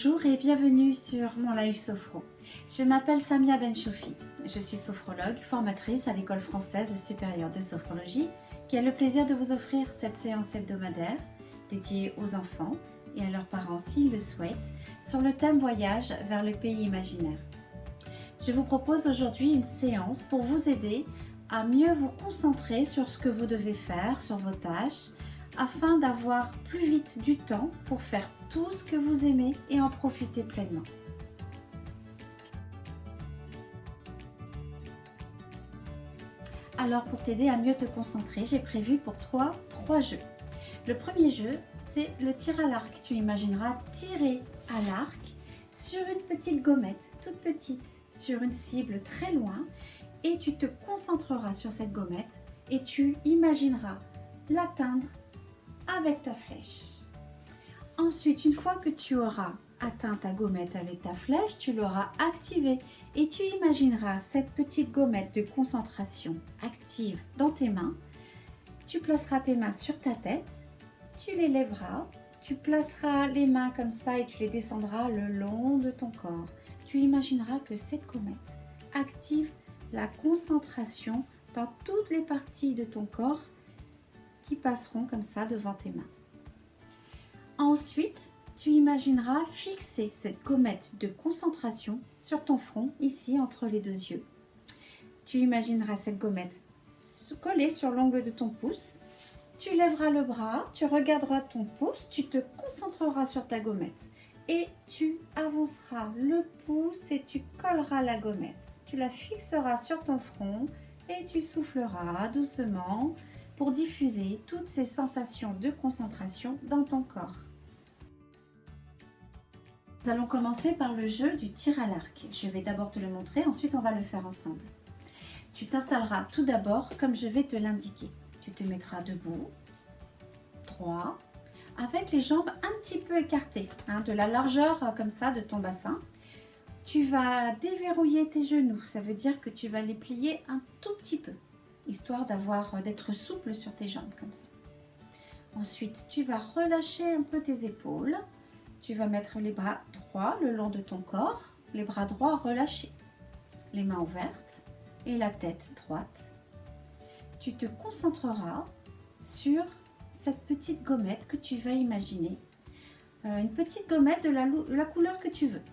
Bonjour et bienvenue sur mon live sophro. Je m'appelle Samia Benchoufi. Je suis sophrologue, formatrice à l'École française supérieure de sophrologie qui a le plaisir de vous offrir cette séance hebdomadaire dédiée aux enfants et à leurs parents s'ils le souhaitent sur le thème voyage vers le pays imaginaire. Je vous propose aujourd'hui une séance pour vous aider à mieux vous concentrer sur ce que vous devez faire, sur vos tâches, afin d'avoir plus vite du temps pour faire tout ce que vous aimez et en profiter pleinement. Alors pour t'aider à mieux te concentrer, j'ai prévu pour toi 3 jeux. Le premier jeu, c'est le tir à l'arc. Tu imagineras tirer à l'arc sur une petite gommette, toute petite, sur une cible très loin, et tu te concentreras sur cette gommette et tu imagineras l'atteindre avec ta flèche. Ensuite, une fois que tu auras atteint ta gommette avec ta flèche, tu l'auras activée et tu imagineras cette petite gommette de concentration active dans tes mains. Tu placeras tes mains sur ta tête, tu les lèveras, tu placeras les mains comme ça et tu les descendras le long de ton corps. Tu imagineras que cette gommette active la concentration dans toutes les parties de ton corps qui passeront comme ça devant tes mains. Ensuite, tu imagineras fixer cette gommette de concentration sur ton front, ici entre les 2 yeux. Tu imagineras cette gommette collée sur l'ongle de ton pouce. Tu lèveras le bras, tu regarderas ton pouce, tu te concentreras sur ta gommette et tu avanceras le pouce et tu colleras la gommette. Tu la fixeras sur ton front et tu souffleras doucement pour diffuser toutes ces sensations de concentration dans ton corps. Nous allons commencer par le jeu du tir à l'arc. Je vais d'abord te le montrer, ensuite on va le faire ensemble. Tu t'installeras tout d'abord comme je vais te l'indiquer. Tu te mettras debout, droit, avec les jambes un petit peu écartées, de la largeur comme ça de ton bassin. Tu vas déverrouiller tes genoux, ça veut dire que tu vas les plier un tout petit peu, histoire d'être souple sur tes jambes comme ça. Ensuite, tu vas relâcher un peu tes épaules. Tu vas mettre les bras droits le long de ton corps, les bras droits relâchés, les mains ouvertes et la tête droite. Tu te concentreras sur cette petite gommette que tu vas imaginer, une petite gommette de la couleur que tu veux.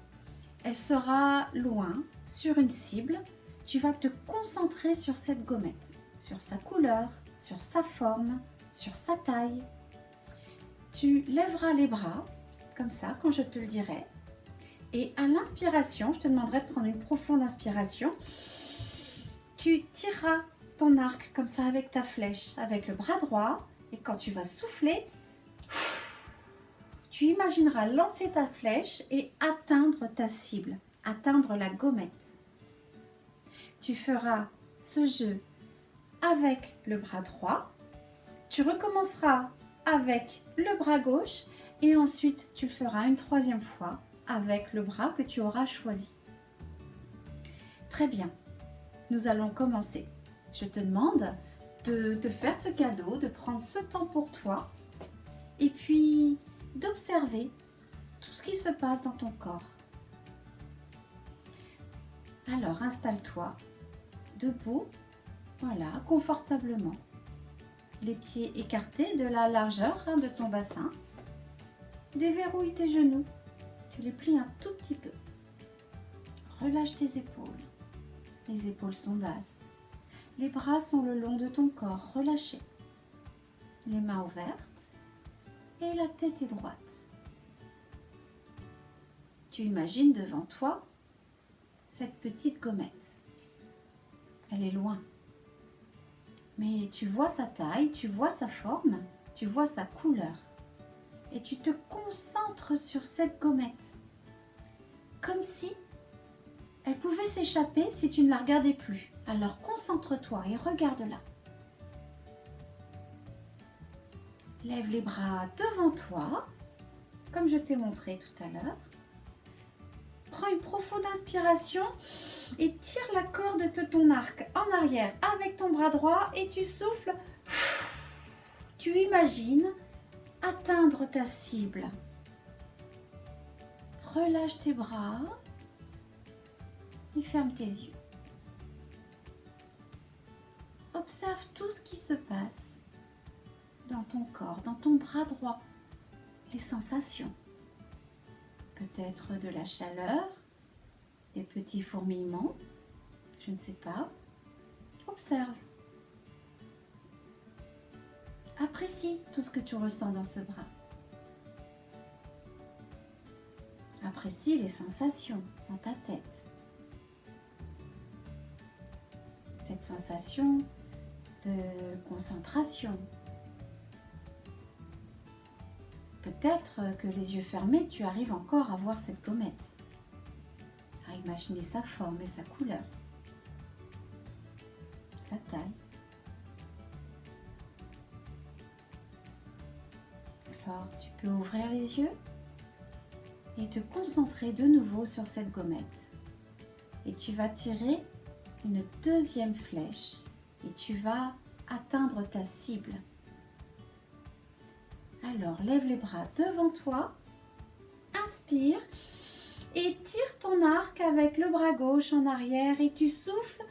Elle sera loin, sur une cible. Tu vas te concentrer sur cette gommette, sur sa couleur, sur sa forme, sur sa taille. Tu lèveras les bras, comme ça, quand je te le dirai. Et à l'inspiration, je te demanderai de prendre une profonde inspiration. Tu tireras ton arc comme ça avec ta flèche, avec le bras droit. Et quand tu vas souffler, tu imagineras lancer ta flèche et atteindre ta cible, atteindre la gommette. Tu feras ce jeu avec le bras droit. Tu recommenceras avec le bras gauche et ensuite tu le feras une 3e fois avec le bras que tu auras choisi. Très bien, nous allons commencer. Je te demande de te faire ce cadeau, de prendre ce temps pour toi et puis d'observer tout ce qui se passe dans ton corps. Alors installe-toi debout, voilà, confortablement. Les pieds écartés de la largeur de ton bassin. Déverrouille tes genoux. Tu les plies un tout petit peu. Relâche tes épaules. Les épaules sont basses. Les bras sont le long de ton corps, relâchés. Les mains ouvertes. Et la tête est droite. Tu imagines devant toi cette petite gommette. Elle est loin. Mais tu vois sa taille, tu vois sa forme, tu vois sa couleur. Et tu te concentres sur cette gommette. Comme si elle pouvait s'échapper si tu ne la regardais plus. Alors concentre-toi et regarde-la. Lève les bras devant toi, comme je t'ai montré tout à l'heure. Prends une profonde inspiration et tire la corde de ton arc en arrière avec ton bras droit et tu souffles. Tu imagines atteindre ta cible. Relâche tes bras et ferme tes yeux. Observe tout ce qui se passe dans ton corps, dans ton bras droit, les sensations. Peut-être de la chaleur, des petits fourmillements, je ne sais pas. Observe. Apprécie tout ce que tu ressens dans ce bras. Apprécie les sensations dans ta tête. Cette sensation de concentration. Peut-être que les yeux fermés, tu arrives encore à voir cette gommette, à imaginer sa forme et sa couleur, sa taille. Alors, tu peux ouvrir les yeux et te concentrer de nouveau sur cette gommette. Et tu vas tirer une deuxième flèche et tu vas atteindre ta cible. Alors, lève les bras devant toi, inspire et tire ton arc avec le bras gauche en arrière et tu souffles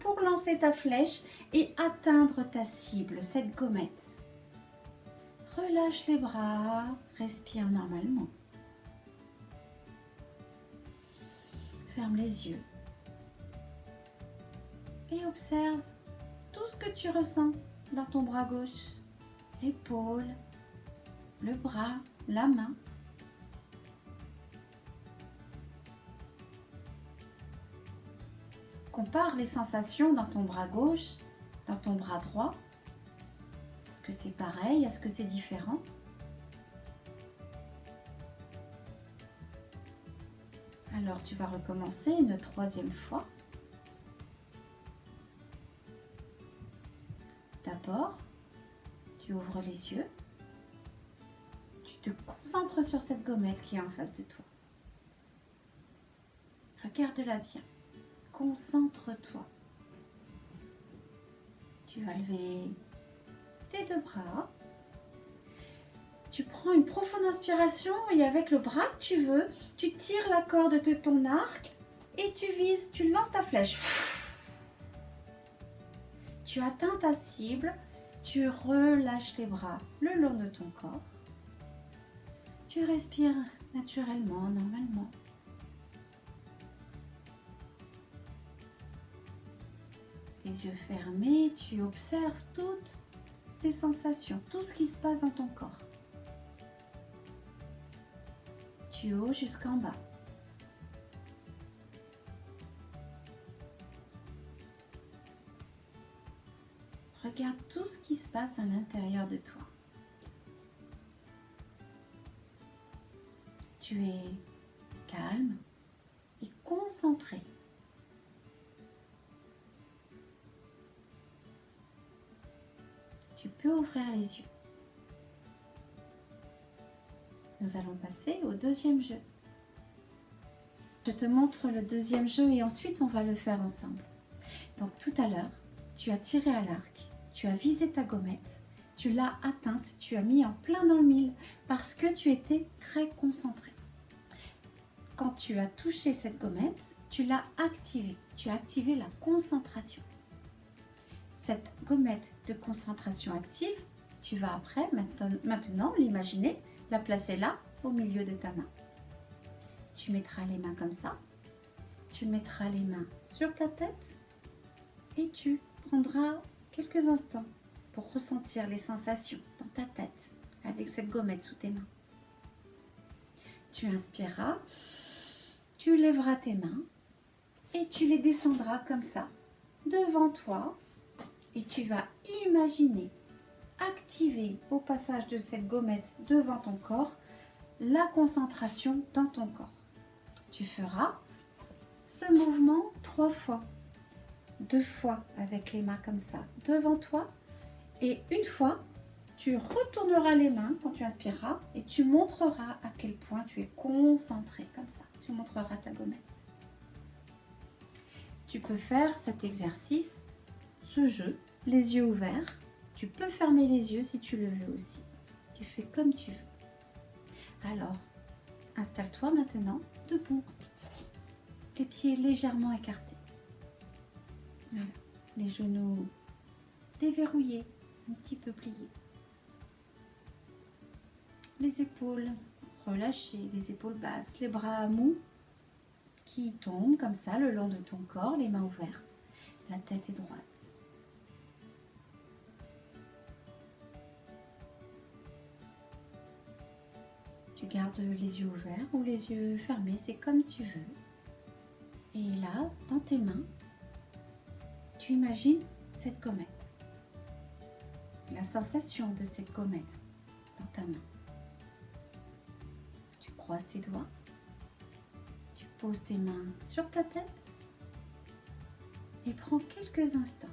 pour lancer ta flèche et atteindre ta cible, cette gommette. Relâche les bras, respire normalement. Ferme les yeux et observe tout ce que tu ressens dans ton bras gauche, l'épaule, le bras, la main. Compare les sensations dans ton bras gauche, dans ton bras droit. Est-ce que c'est pareil? Est-ce que c'est différent? Alors tu vas recommencer une troisième fois. D'abord, tu ouvres les yeux. Tu te concentres sur cette gommette qui est en face de toi. Regarde-la bien. Concentre-toi. Tu vas lever tes deux bras. Tu prends une profonde inspiration et avec le bras que tu veux, tu tires la corde de ton arc et tu vises, tu lances ta flèche. Tu atteins ta cible, tu relâches tes bras le long de ton corps. Tu respires naturellement, normalement. Les yeux fermés, tu observes toutes les sensations, tout ce qui se passe dans ton corps. Du haut jusqu'en bas. Regarde tout ce qui se passe à l'intérieur de toi. Tu es calme et concentré. Tu peux ouvrir les yeux. Nous allons passer au deuxième jeu. Je te montre le deuxième jeu et ensuite on va le faire ensemble. Donc tout à l'heure, tu as tiré à l'arc, tu as visé ta gommette, tu l'as atteinte, tu as mis en plein dans le mille parce que tu étais très concentré. Quand tu as touché cette gommette, tu l'as activée, tu as activé la concentration. Cette gommette de concentration active, tu vas après, maintenant l'imaginer, la placer là, au milieu de ta main. Tu mettras les mains comme ça, tu mettras les mains sur ta tête et tu prendras quelques instants pour ressentir les sensations dans ta tête avec cette gommette sous tes mains. Tu inspireras, tu lèveras tes mains et tu les descendras comme ça devant toi et tu vas imaginer activer au passage de cette gommette devant ton corps la concentration dans ton corps. Tu feras ce mouvement 3 fois. 2 fois avec les mains comme ça devant toi et une fois tu retourneras les mains quand tu inspireras et tu montreras à quel point tu es concentré comme ça. Tu montreras ta gommette. Tu peux faire cet exercice, ce jeu, les yeux ouverts. Tu peux fermer les yeux si tu le veux aussi. Tu fais comme tu veux. Alors, Installe-toi maintenant debout, les pieds légèrement écartés. Voilà, les genoux déverrouillés, un petit peu pliés. Les épaules relâchées, les épaules basses, les bras mous qui tombent comme ça le long de ton corps, les mains ouvertes, la tête est droite. Tu gardes les yeux ouverts ou les yeux fermés, c'est comme tu veux. Et là, dans tes mains, tu imagines cette comète. La sensation de cette comète dans ta main. Tu croises tes doigts. Tu poses tes mains sur ta tête. Et prends quelques instants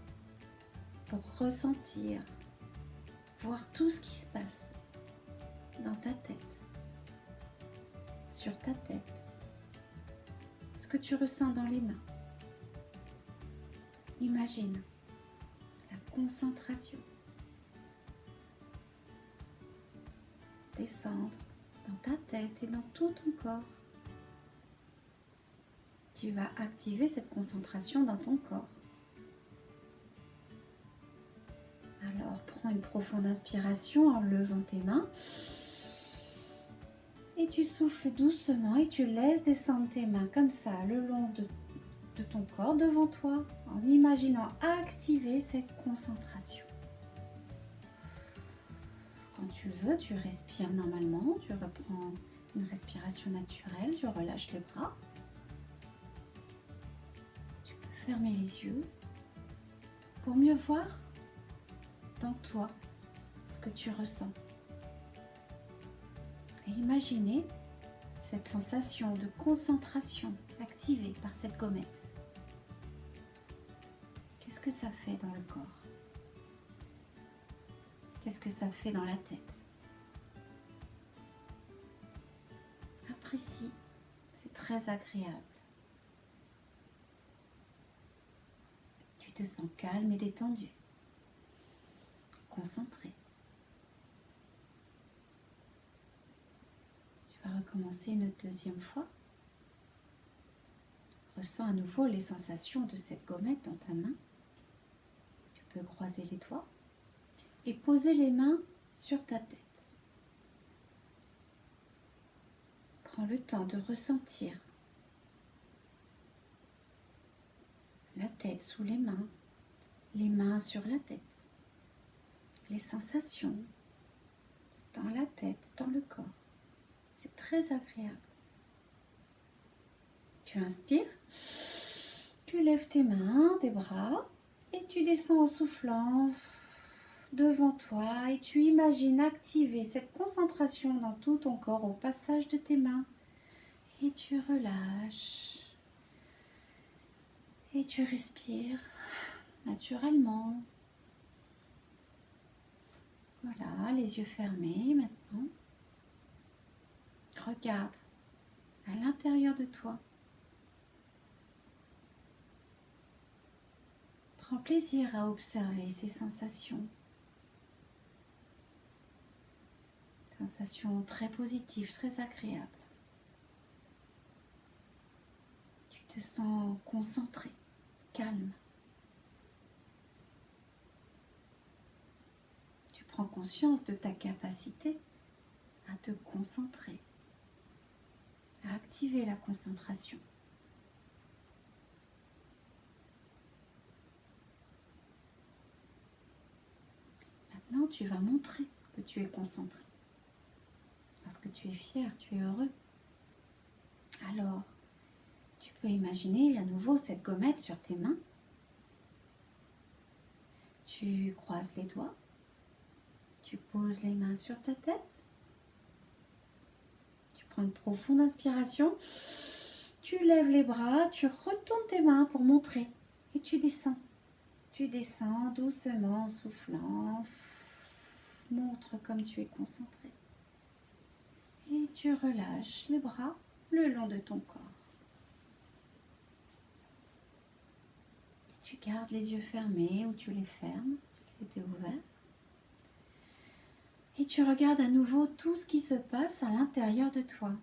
pour ressentir, voir tout ce qui se passe dans ta tête, sur ta tête, ce que tu ressens dans les mains. Imagine la concentration descendre dans ta tête et dans tout ton corps. Tu vas activer cette concentration dans ton corps. Alors, prends une profonde inspiration en levant tes mains. Et tu souffles doucement et tu laisses descendre tes mains comme ça, le long de ton corps, devant toi, en imaginant activer cette concentration. Quand tu veux, tu respires normalement, tu reprends une respiration naturelle, tu relâches les bras. Tu peux fermer les yeux pour mieux voir dans toi ce que tu ressens. Et imaginez cette sensation de concentration activée par cette comète. Qu'est-ce que ça fait dans le corps? Qu'est-ce que ça fait dans la tête? Apprécie, c'est très agréable. Tu te sens calme et détendu, concentré. Tu vas recommencer une deuxième fois. Ressens à nouveau les sensations de cette comète dans ta main. Tu peux croiser les doigts et poser les mains sur ta tête. Prends le temps de ressentir la tête sous les mains sur la tête, les sensations dans la tête, dans le corps. C'est très agréable. Tu inspires, tu lèves tes mains, tes bras et tu descends en soufflant devant toi et tu imagines activer cette concentration dans tout ton corps au passage de tes mains. Et tu relâches et tu respires naturellement. Voilà, les yeux fermés maintenant. Regarde à l'intérieur de toi. Prends plaisir à observer ces sensations. Sensations très positives, très agréables. Tu te sens concentré, calme. Tu prends conscience de ta capacité à te concentrer, à activer la concentration. Maintenant, tu vas montrer que tu es concentré. Parce que tu es fier, tu es heureux. Alors, tu peux imaginer à nouveau cette comète sur tes mains. Tu croises les doigts. Tu poses les mains sur ta tête. Tu prends une profonde inspiration. Tu lèves les bras, tu retournes tes mains pour montrer. Et tu descends. Tu descends doucement en soufflant. Montre comme tu es concentré. Et tu relâches les bras le long de ton corps. Tu gardes les yeux fermés ou tu les fermes s'ils étaient ouverts. Et tu regardes à nouveau tout ce qui se passe à l'intérieur de toi.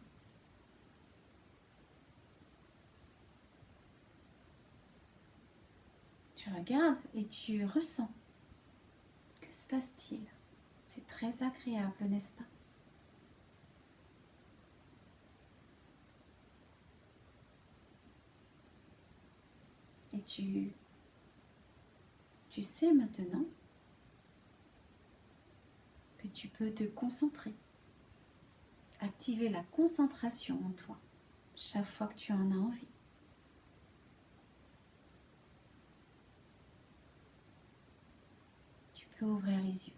Tu regardes et tu ressens. Que se passe-t-il? C'est très agréable, n'est-ce pas? Et tu sais maintenant que tu peux te concentrer, activer la concentration en toi chaque fois que tu en as envie. Tu peux ouvrir les yeux.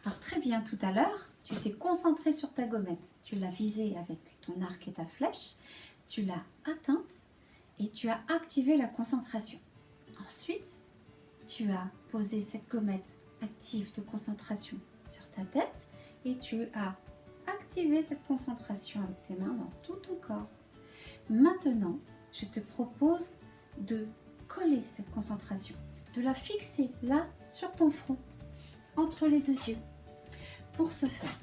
Alors très bien, tout à l'heure, tu t'es concentré sur ta gommette. Tu l'as visée avec ton arc et ta flèche. Tu l'as atteinte et tu as activé la concentration. Ensuite, tu as posé cette gommette active de concentration sur ta tête et tu as activé cette concentration avec tes mains dans tout ton corps. Maintenant, je te propose de coller cette concentration, de la fixer là sur ton front, entre les deux yeux. Pour ce faire,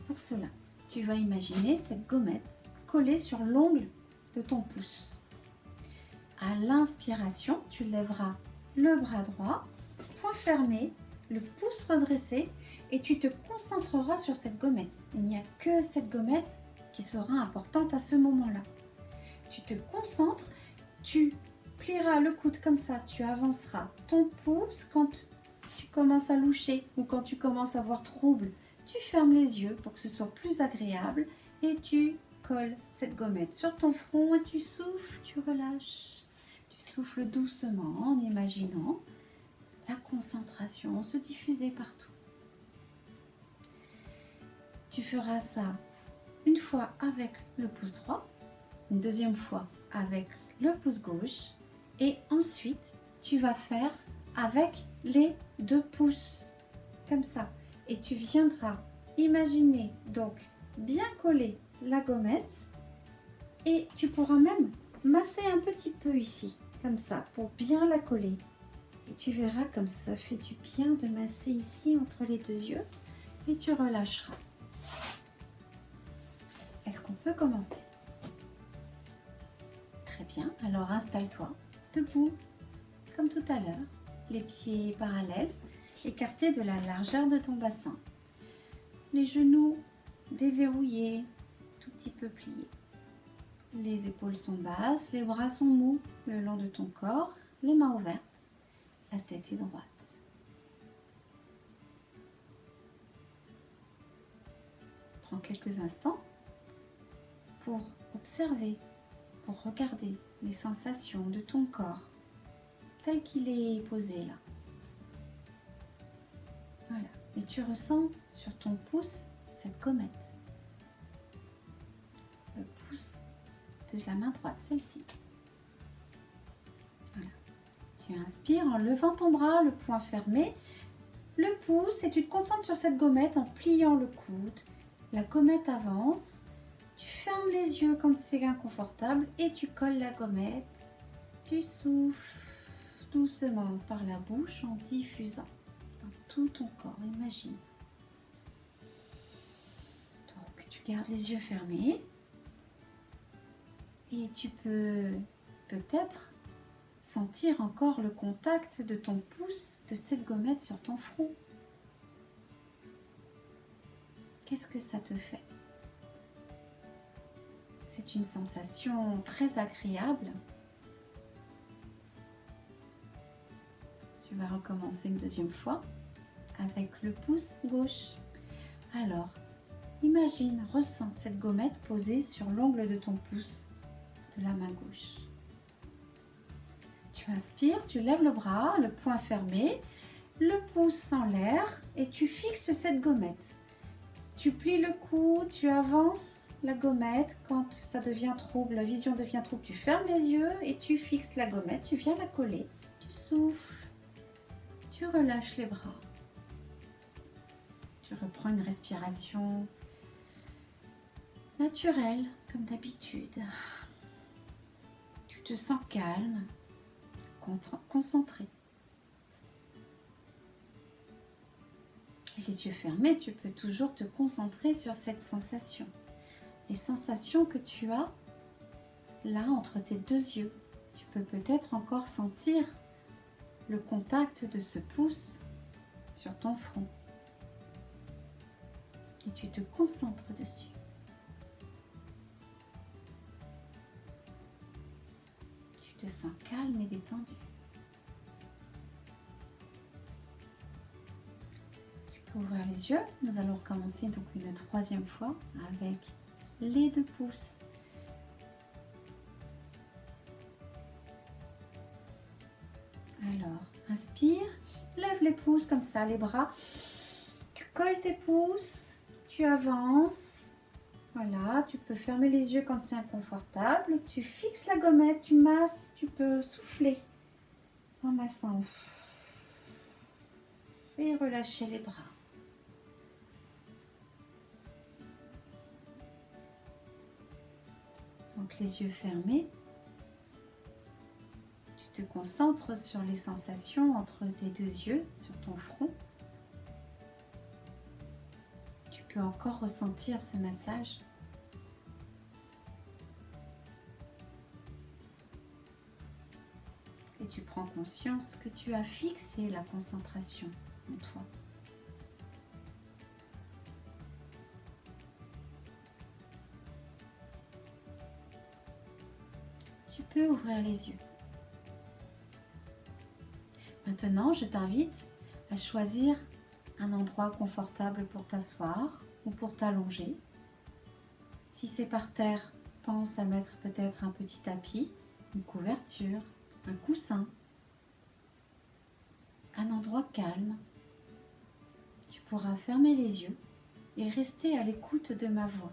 pour cela, tu vas imaginer cette gommette collée sur l'ongle de ton pouce. À l'inspiration, tu lèveras le bras droit, poing fermé, le pouce redressé et tu te concentreras sur cette gommette. Il n'y a que cette gommette qui sera importante à ce moment-là. Tu te concentres, tu plieras le coude comme ça, tu avanceras ton pouce quand tu commences à loucher ou quand tu commences à avoir trouble. Tu fermes les yeux pour que ce soit plus agréable et tu colles cette gommette sur ton front et tu souffles, tu relâches. Tu souffles doucement en imaginant la concentration se diffuser partout. Tu feras ça une fois avec le pouce droit, une deuxième fois avec le pouce gauche et ensuite tu vas faire avec les deux pouces, comme ça. Et tu viendras imaginer donc bien coller la gommette et tu pourras même masser un petit peu ici, comme ça, pour bien la coller. Et tu verras comme ça fait du bien de masser ici entre les deux yeux et tu relâcheras. Est-ce qu'on peut commencer? Très bien, alors installe-toi debout comme tout à l'heure, les pieds parallèles, écartés de la largeur de ton bassin. Les genoux déverrouillés, tout petit peu pliés. Les épaules sont basses, les bras sont mous le long de ton corps, les mains ouvertes, la tête est droite. Prends quelques instants pour observer, pour regarder les sensations de ton corps tel qu'il est posé là. Voilà. Et tu ressens sur ton pouce cette gommette. Le pouce de la main droite, celle-ci. Voilà. Tu inspires en levant ton bras, le poing fermé, le pouce et tu te concentres sur cette gommette en pliant le coude. La gommette avance. Tu fermes les yeux quand c'est inconfortable et tu colles la gommette. Tu souffles doucement par la bouche en diffusant dans tout ton corps, imagine. Donc tu gardes les yeux fermés et tu peux peut-être sentir encore le contact de ton pouce de cette gommette sur ton front. Qu'est-ce que ça te fait? C'est une sensation très agréable. Tu vas recommencer une deuxième fois avec le pouce gauche. Alors, imagine, ressens cette gommette posée sur l'ongle de ton pouce de la main gauche. Tu inspires, tu lèves le bras, le poing fermé, le pouce en l'air et tu fixes cette gommette. Tu plies le cou, tu avances la gommette. Quand ça devient trouble, la vision devient trouble, tu fermes les yeux et tu fixes la gommette. Tu viens la coller, tu souffles. Tu relâches les bras. Tu reprends une respiration naturelle, comme d'habitude. Tu te sens calme, concentré. Et les yeux fermés, tu peux toujours te concentrer sur cette sensation. les sensations que tu as là entre tes deux yeux. Tu peux peut-être encore sentir le contact de ce pouce sur ton front. Et tu te concentres dessus. Tu te sens calme et détendu. Tu peux ouvrir les yeux. Nous allons recommencer donc une troisième fois avec les deux pouces. Alors, inspire, lève les pouces comme ça, les bras. Tu colles tes pouces, tu avances. Voilà, tu peux fermer les yeux quand c'est inconfortable. Tu fixes la gommette, tu masses, tu peux souffler en massant. Et relâcher les bras. Donc les yeux fermés. Tu te concentres sur les sensations entre tes deux yeux, sur ton front. Tu peux encore ressentir ce massage. Et tu prends conscience que tu as fixé la concentration en toi. Tu peux ouvrir les yeux. Maintenant, je t'invite à choisir un endroit confortable pour t'asseoir ou pour t'allonger. Si c'est par terre, pense à mettre peut-être un petit tapis, une couverture, un coussin, un endroit calme. Tu pourras fermer les yeux et rester à l'écoute de ma voix.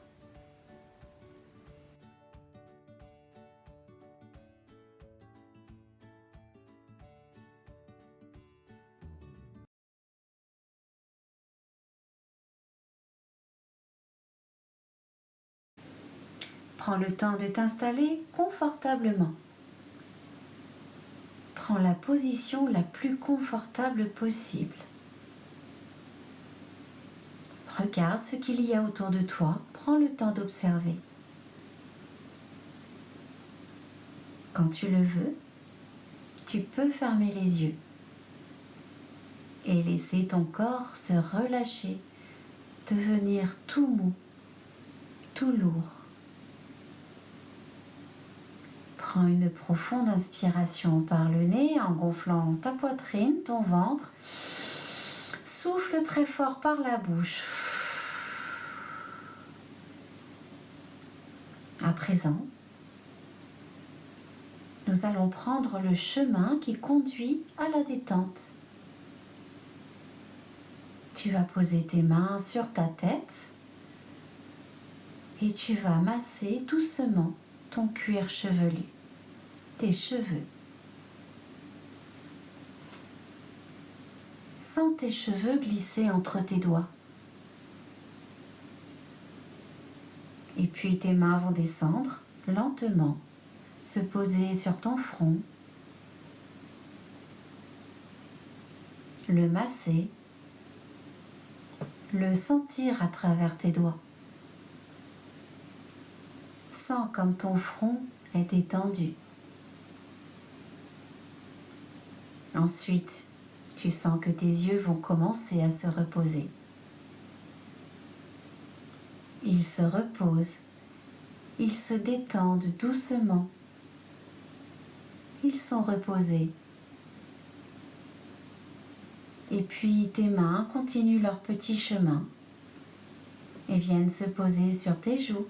Prends le temps de t'installer confortablement. Prends la position la plus confortable possible. Regarde ce qu'il y a autour de toi. Prends le temps d'observer. Quand tu le veux, tu peux fermer les yeux et laisser ton corps se relâcher, devenir tout mou, tout lourd. Prends une profonde inspiration par le nez en gonflant ta poitrine, ton ventre. Souffle très fort par la bouche. À présent, nous allons prendre le chemin qui conduit à la détente. Tu vas poser tes mains sur ta tête et tu vas masser doucement ton cuir chevelu, tes cheveux. Sens tes cheveux glisser entre tes doigts. Et puis tes mains vont descendre lentement, se poser sur ton front, le masser, le sentir à travers tes doigts. Sens comme ton front est détendu. Ensuite, tu sens que tes yeux vont commencer à se reposer. Ils se reposent, ils se détendent doucement. Ils sont reposés. Et puis tes mains continuent leur petit chemin et viennent se poser sur tes joues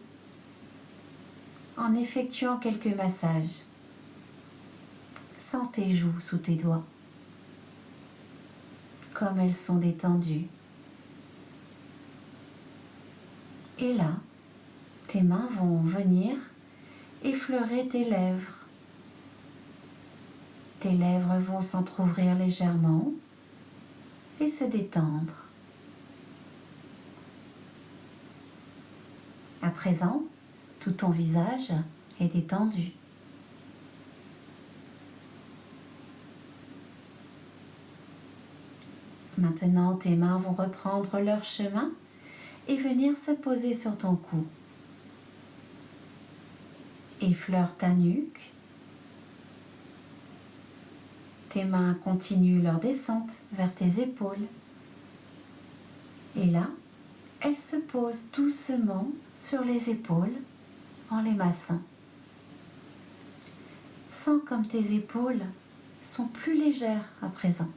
en effectuant quelques massages. Sens tes joues sous tes doigts, comme elles sont détendues. Et là, tes mains vont venir effleurer tes lèvres. Tes lèvres vont s'entrouvrir légèrement et se détendre. À présent, tout ton visage est détendu. Maintenant, tes mains vont reprendre leur chemin et venir se poser sur ton cou. Effleure ta nuque. Tes mains continuent leur descente vers tes épaules. Et là, elles se posent doucement sur les épaules en les massant. Sens comme tes épaules sont plus légères à présent.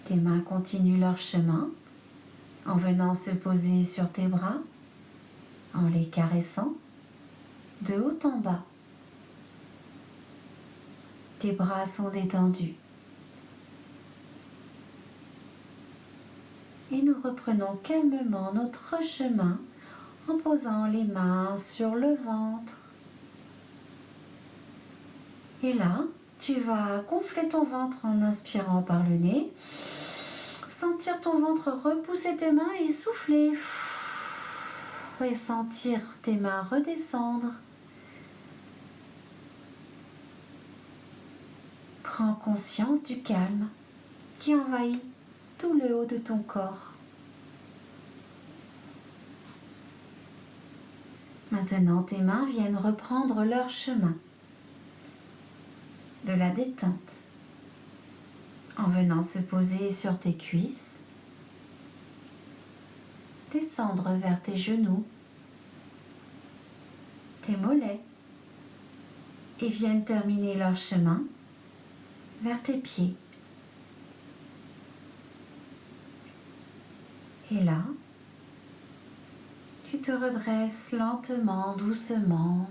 Tes mains continuent leur chemin en venant se poser sur tes bras, en les caressant de haut en bas. Tes bras sont détendus. Et nous reprenons calmement notre chemin en posant les mains sur le ventre. Et là, tu vas gonfler ton ventre en inspirant par le nez, sentir ton ventre repousser tes mains et souffler. Et sentir tes mains redescendre. Prends conscience du calme qui envahit tout le haut de ton corps. Maintenant, tes mains viennent reprendre leur chemin de la détente en venant se poser sur tes cuisses, descendre vers tes genoux, tes mollets et viennent terminer leur chemin vers tes pieds. Et là, tu te redresses lentement, doucement,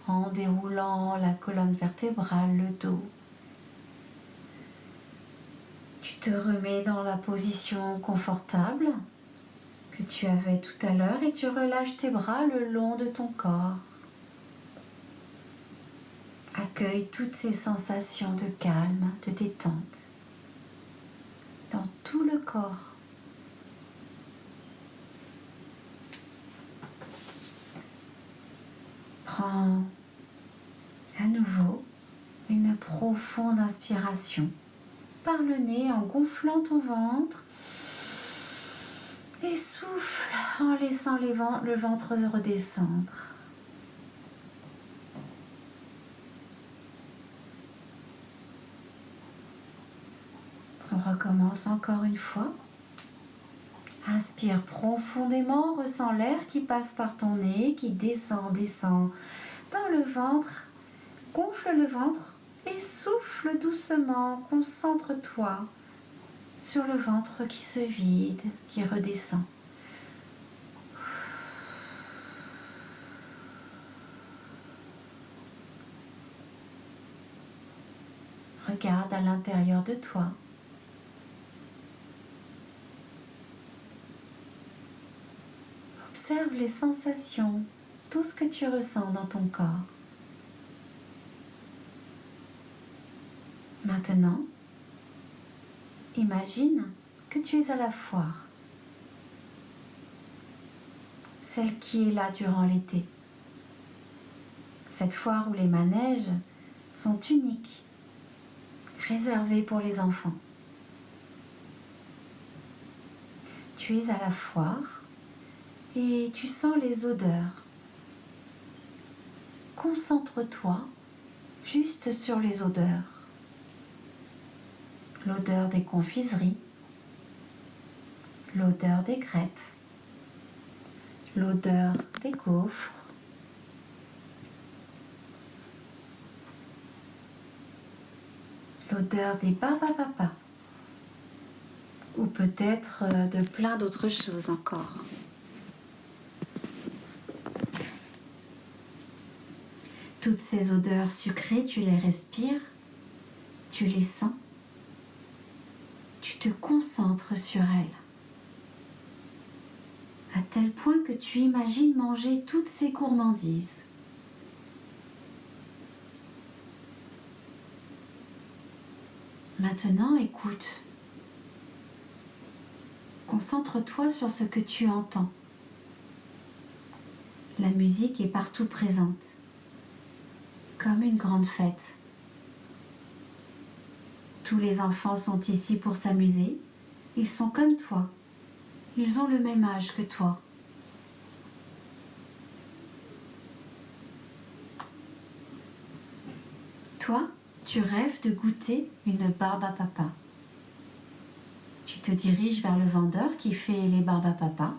en déroulant la colonne vertébrale, le dos. Tu te remets dans la position confortable que tu avais tout à l'heure et tu relâches tes bras le long de ton corps. Accueille toutes ces sensations de calme, de détente dans tout le corps. Prends à nouveau une profonde inspiration par le nez en gonflant ton ventre et souffle en laissant le ventre redescendre. On recommence encore une fois. Inspire profondément, ressens l'air qui passe par ton nez, qui descend dans le ventre. Gonfle le ventre et souffle doucement. Concentre-toi sur le ventre qui se vide, qui redescend. Regarde à l'intérieur de toi. Observe les sensations, tout ce que tu ressens dans ton corps. Maintenant, imagine que tu es à la foire, celle qui est là durant l'été. Cette foire où les manèges sont uniques, réservés pour les enfants. Tu es à la foire et tu sens les odeurs. Concentre-toi juste sur les odeurs. L'odeur des confiseries, l'odeur des crêpes, l'odeur des gaufres, l'odeur des barbapapa ou peut-être de plein d'autres choses encore. Toutes ces odeurs sucrées, tu les respires, tu les sens, tu te concentres sur elles, à tel point que tu imagines manger toutes ces gourmandises. Maintenant, écoute. Concentre-toi sur ce que tu entends. La musique est partout présente, comme une grande fête. Tous les enfants sont ici pour s'amuser. Ils sont comme toi. Ils ont le même âge que toi. Tu rêves de goûter une barbe à papa. Tu te diriges vers le vendeur qui fait les barbes à papa.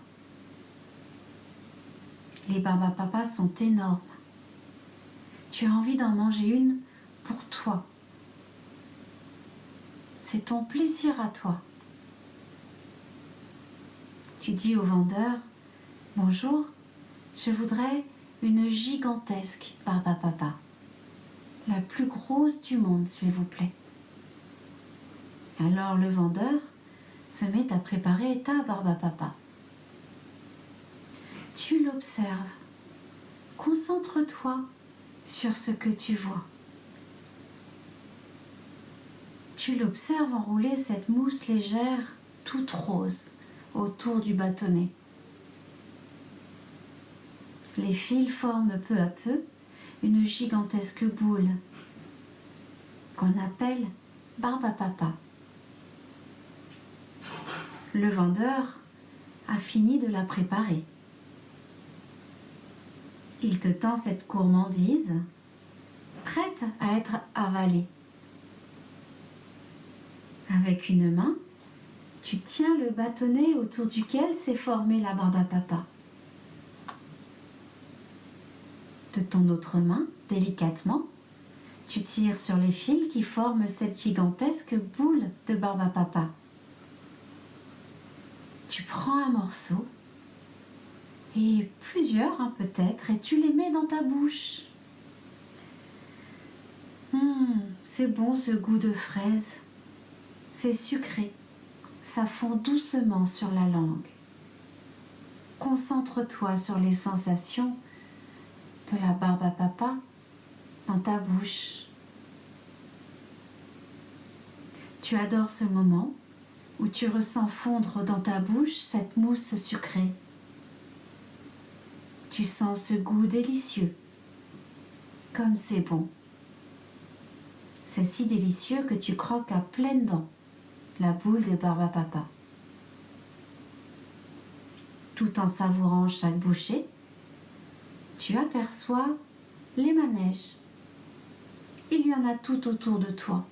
Les barbes à papa sont énormes. Tu as envie d'en manger une pour toi. C'est ton plaisir à toi. Tu dis au vendeur, « Bonjour, je voudrais une gigantesque barbe à papa. La plus grosse du monde, s'il vous plaît. » Alors le vendeur se met à préparer ta barbe à papa. Tu l'observes. Concentre-toi sur ce que tu vois. Tu l'observes enrouler cette mousse légère, toute rose, autour du bâtonnet. Les fils forment peu à peu une gigantesque boule qu'on appelle barbe à papa. Le vendeur a fini de la préparer. Il te tend cette gourmandise, prête à être avalée. Avec une main, tu tiens le bâtonnet autour duquel s'est formée la barbe à papa. De ton autre main, délicatement, tu tires sur les fils qui forment cette gigantesque boule de barbe à papa. Tu prends un morceau, et plusieurs peut-être, et tu les mets dans ta bouche. C'est bon ce goût de fraise, c'est sucré, ça fond doucement sur la langue. Concentre-toi sur les sensations de la barbe à papa dans ta bouche. Tu adores ce moment où tu ressens fondre dans ta bouche cette mousse sucrée. Tu sens ce goût délicieux, comme c'est bon. C'est si délicieux que tu croques à pleines dents la boule de barbe à papa. Tout en savourant chaque bouchée, tu aperçois les manèges. Il y en a tout autour de toi.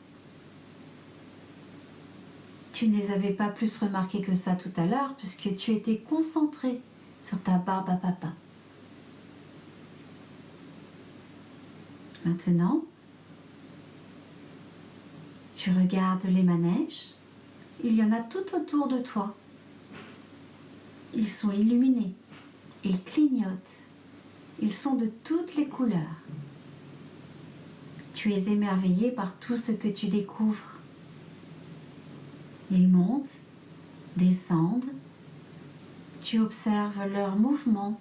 Tu ne les avais pas plus remarqués que ça tout à l'heure puisque tu étais concentré sur ta barbe à papa. Maintenant, tu regardes les manèges. Il y en a tout autour de toi. Ils sont illuminés. Ils clignotent. Ils sont de toutes les couleurs. Tu es émerveillé par tout ce que tu découvres. Ils montent, descendent. Tu observes leurs mouvements,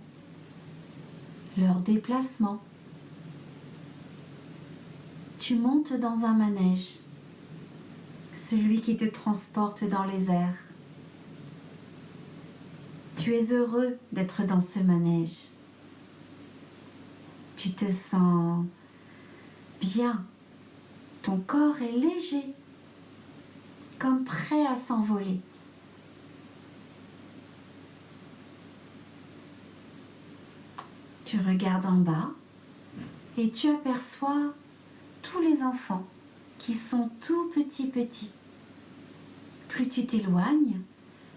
leurs déplacements. Tu montes dans un manège, celui qui te transporte dans les airs. Tu es heureux d'être dans ce manège. Tu te sens bien. Ton corps est léger, comme prêt à s'envoler. Tu regardes en bas et tu aperçois tous les enfants qui sont tout petits. Plus tu t'éloignes,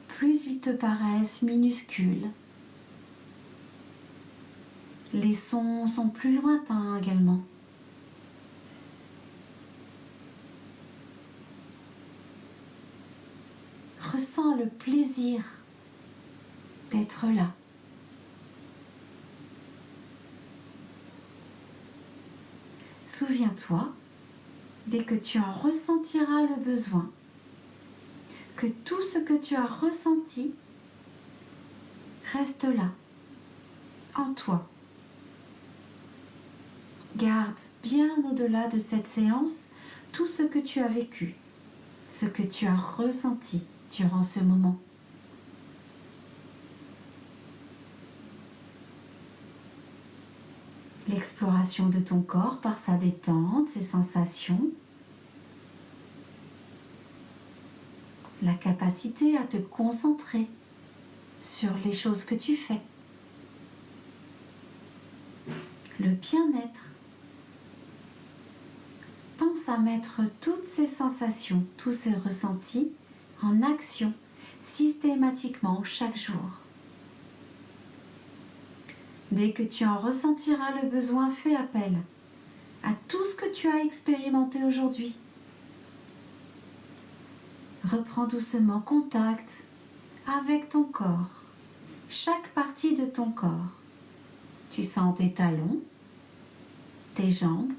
plus ils te paraissent minuscules. Les sons sont plus lointains également. Ressens le plaisir d'être là. Souviens-toi, dès que tu en ressentiras le besoin, que tout ce que tu as ressenti reste là, en toi. Garde bien au-delà de cette séance tout ce que tu as vécu, ce que tu as ressenti durant ce moment. L'exploration de ton corps par sa détente, ses sensations, la capacité à te concentrer sur les choses que tu fais, le bien-être. Commence à mettre toutes ces sensations, tous ces ressentis en action systématiquement chaque jour. Dès que tu en ressentiras le besoin, fais appel à tout ce que tu as expérimenté aujourd'hui. Reprends doucement contact avec ton corps, chaque partie de ton corps. Tu sens tes talons, tes jambes,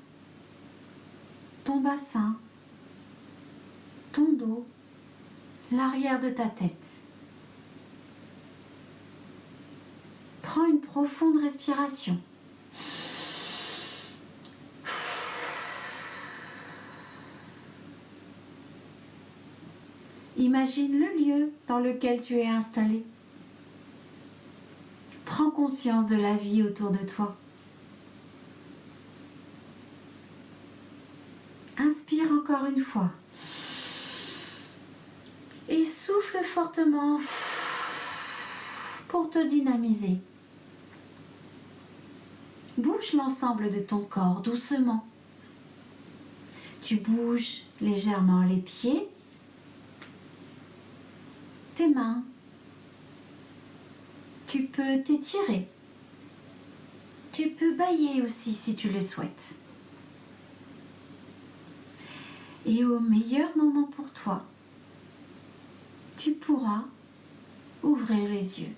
ton bassin, ton dos, l'arrière de ta tête. Prends une profonde respiration. Imagine le lieu dans lequel tu es installé. Prends conscience de la vie autour de toi. Inspire encore une fois. Et souffle fortement pour te dynamiser. Bouge l'ensemble de ton corps doucement. Tu bouges légèrement les pieds, tes mains. Tu peux t'étirer. Tu peux bâiller aussi si tu le souhaites. Et au meilleur moment pour toi, tu pourras ouvrir les yeux.